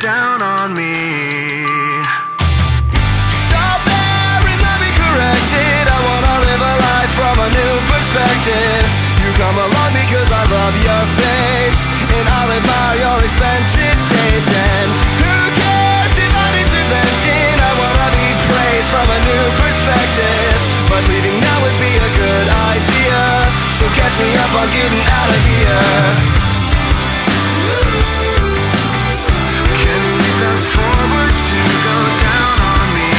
down on me. Stop there and let me correct it. I wanna live a life from a new perspective. You come along because I love your face, and I'll admire your expensive taste. And who cares, divine intervention? I wanna be praised from a new perspective, but leaving now would be a good idea. So catch me up on getting out of here. Can we fast forward to go down on me?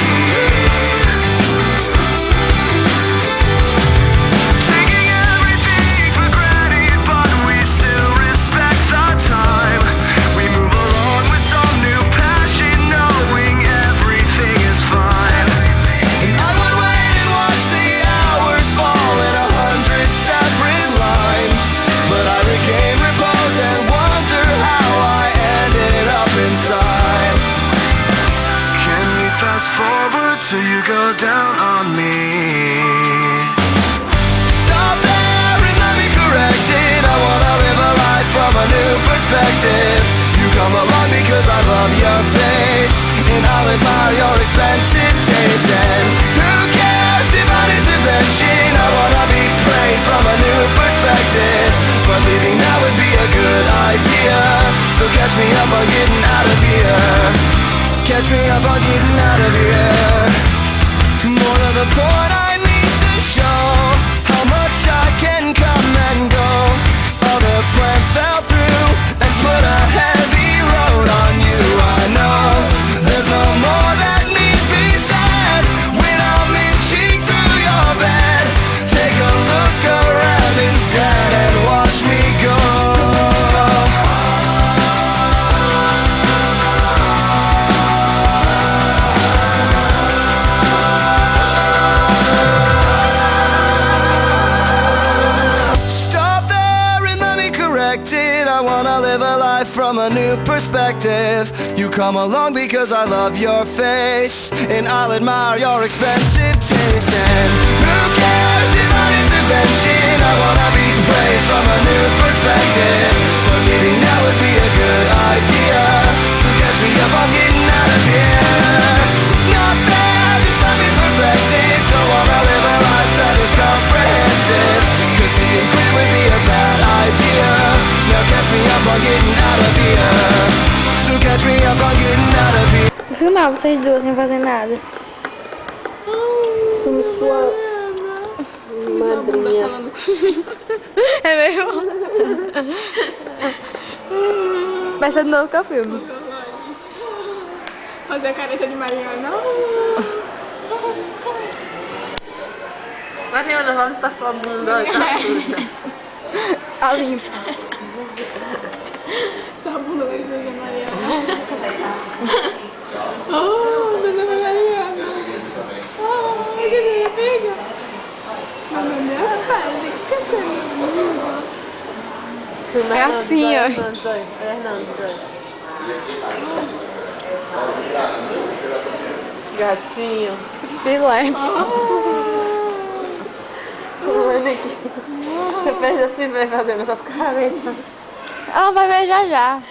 Taking everything for granted, but we still respect the time. We move along with some new passion, knowing everything is fine. And I would wait and watch the hours fall in 100 separate lines, but I regain repose and wonder how I ended up inside. Can we fast forward till you go down on me? Stop there and let me correct it. I wanna live a life from a new perspective. You come along because I love your face, and I'll admire your expensive taste. And who cares, divine intervention? I wanna be praised from a new perspective, but leaving now would be a good idea. So catch me up on getting out of here. Catch me up on getting out of here. More to the point, I need to show how much I can come and go. Other plans fell through and put a heavy load on you. I know there's no more that need be said when I'm inching through your bed. Take a look around instead and watch me go. I wanna live a life from a new perspective. You come along because I love your face, and I'll admire your expensive taste. And who cares, divine intervention? I wanna be praised from a new perspective, but leaving now would be a good idea. So catch me up, I'm getting out of here. It's not fair, just let me perfect it. Don't wanna live a life that is comprehensive, 'cause seeing clear would be a bad idea. Now catch me up on getting out of here. So catch me up on getting out of here. Vou filmar vocês duas sem fazer nada. Como sua madrinha. É mesmo? Vai ser de novo que eu filmo. Fazer a careta de Mariana. Mariana, vamos pra sua bunda, tá suja. A limpa. Sua bunda vai ser de Mariana. Oh, dona Mariana. Oh, que pega. Mas meu pai, tem que esquecer. É assim, ó. Gatinho. Filé. Olha aqui. Você fez assim, vai fazendo essas caretas. Ela vai ver já já.